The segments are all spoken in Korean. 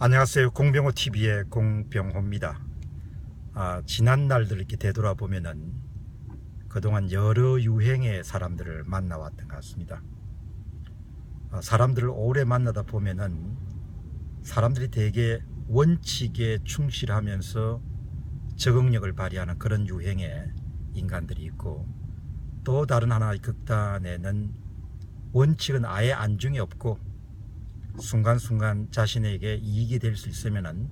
안녕하세요. 공병호TV의 공병호입니다. 지난 날들 이렇게 되돌아보면은 그동안 여러 유행의 사람들을 만나왔던 것 같습니다. 사람들을 오래 만나다 보면은 사람들이 되게 원칙에 충실하면서 적응력을 발휘하는 그런 유행의 인간들이 있고, 또 다른 하나의 극단에는 원칙은 아예 안중에 없고 순간순간 자신에게 이익이 될 수 있으면은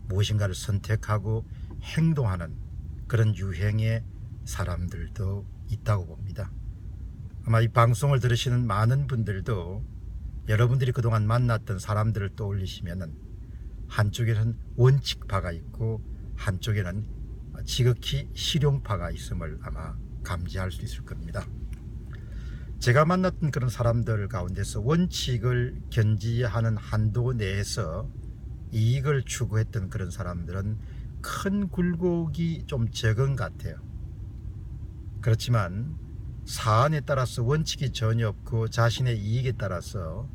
무엇인가를 선택하고 행동하는 그런 유행의 사람들도 있다고 봅니다. 아마 이 방송을 들으시는 많은 분들도 여러분들이 그동안 만났던 사람들을 떠올리시면은 한쪽에는 원칙파가 있고 한쪽에는 지극히 실용파가 있음을 아마 감지할 수 있을 겁니다. 제가 만났던 그런 사람들 가운데서 원칙을 견지하는 한도 내에서 이익을 추구했던 그런 사람들은 큰 굴곡이 좀 적은 것 같아요. 그렇지만 사안에 따라서 원칙이 전혀 없고 자신의 이익에 따라서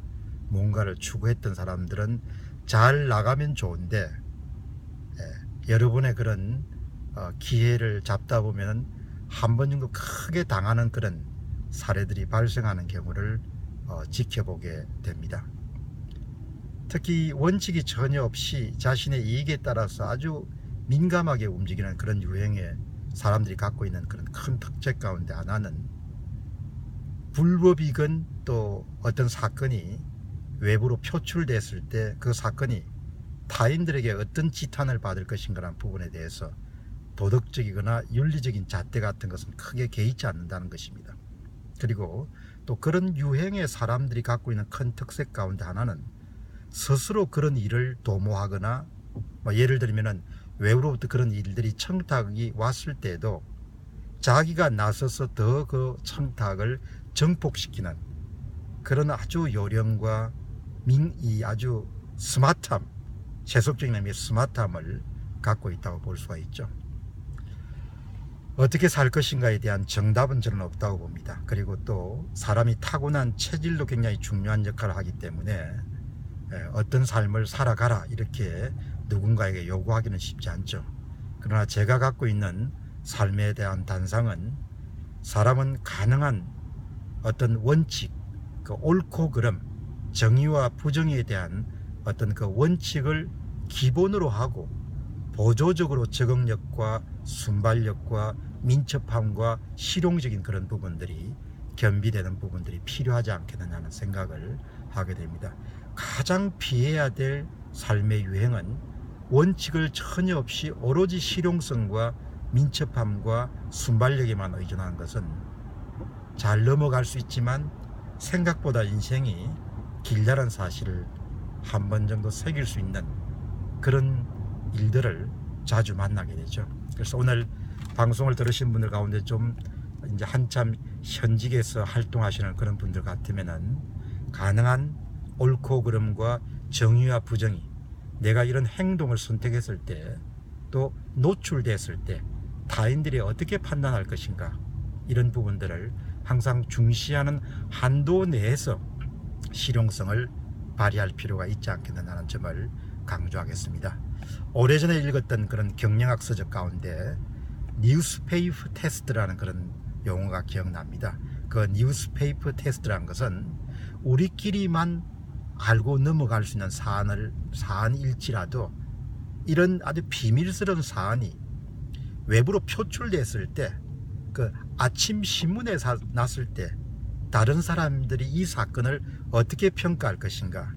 뭔가를 추구했던 사람들은 잘 나가면 좋은데, 여러분의 그런 기회를 잡다 보면 한 번 정도 크게 당하는 그런 사례들이 발생하는 경우를 지켜보게 됩니다. 특히 원칙이 전혀 없이 자신의 이익에 따라서 아주 민감하게 움직이는 그런 유행의 사람들이 갖고 있는 그런 큰 특징 가운데 하나는, 불법이건 또 어떤 사건이 외부로 표출됐을 때 그 사건이 타인들에게 어떤 지탄을 받을 것인가라는 부분에 대해서 도덕적이거나 윤리적인 잣대 같은 것은 크게 개의치 않는다는 것입니다. 그리고 또 그런 유행의 사람들이 갖고 있는 큰 특색 가운데 하나는, 스스로 그런 일을 도모하거나 예를 들면 외부로부터 그런 일들이 청탁이 왔을 때도 자기가 나서서 더 그 청탁을 정복시키는 그런 아주 요령과 이 아주 스마트함, 세속적인 의미의 스마트함을 갖고 있다고 볼 수가 있죠. 어떻게 살 것인가에 대한 정답은 저는 없다고 봅니다. 그리고 또 사람이 타고난 체질도 굉장히 중요한 역할을 하기 때문에 어떤 삶을 살아가라 이렇게 누군가에게 요구하기는 쉽지 않죠. 그러나 제가 갖고 있는 삶에 대한 단상은, 사람은 가능한 어떤 원칙, 그 옳고 그름, 정의와 부정의에 대한 어떤 그 원칙을 기본으로 하고 보조적으로 적응력과 순발력과 민첩함과 실용적인 그런 부분들이 겸비되는 부분들이 필요하지 않겠느냐는 생각을 하게 됩니다. 가장 피해야 될 삶의 유행은 원칙을 전혀 없이 오로지 실용성과 민첩함과 순발력에만 의존하는 것은 잘 넘어갈 수 있지만 생각보다 인생이 길다는 사실을 한 번 정도 새길 수 있는 그런 일들을 자주 만나게 되죠. 그래서 오늘 방송을 들으신 분들 가운데 좀 이제 한참 현직에서 활동하시는 그런 분들 같으면은, 가능한 옳고 그름과 정의와 부정의, 내가 이런 행동을 선택했을 때 또 노출됐을 때 타인들이 어떻게 판단할 것인가, 이런 부분들을 항상 중시하는 한도 내에서 실용성을 발휘할 필요가 있지 않겠느냐는 점을 강조하겠습니다. 오래전에 읽었던 그런 경영학 서적 가운데 뉴스페이퍼 테스트라는 그런 용어가 기억납니다. 그 뉴스페이퍼 테스트라는 것은 우리끼리만 알고 넘어갈 수 있는 사안일지라도 이런 아주 비밀스러운 사안이 외부로 표출됐을 때, 그 아침 신문에 났을 때 다른 사람들이 이 사건을 어떻게 평가할 것인가,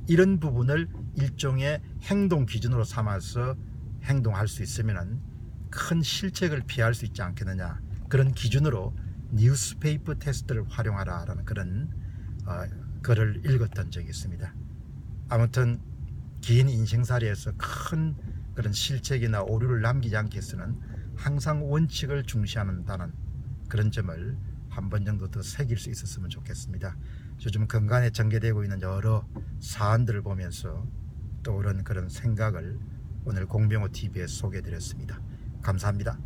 이런 부분을 일종의 행동 기준으로 삼아서 행동할 수 있으면 큰 실책을 피할 수 있지 않겠느냐, 그런 기준으로 뉴스페이퍼 테스트를 활용하라라는 그런 글을 읽었던 적이 있습니다. 아무튼 긴 인생살이에서 큰 그런 실책이나 오류를 남기지 않기 위해서는 항상 원칙을 중시한다는 그런 점을 한 번 정도 더 새길 수 있었으면 좋겠습니다. 요즘 건강에 전개되고 있는 여러 사안들을 보면서 떠오른 그런 생각을 오늘 공병호TV에 소개해 드렸습니다. 감사합니다.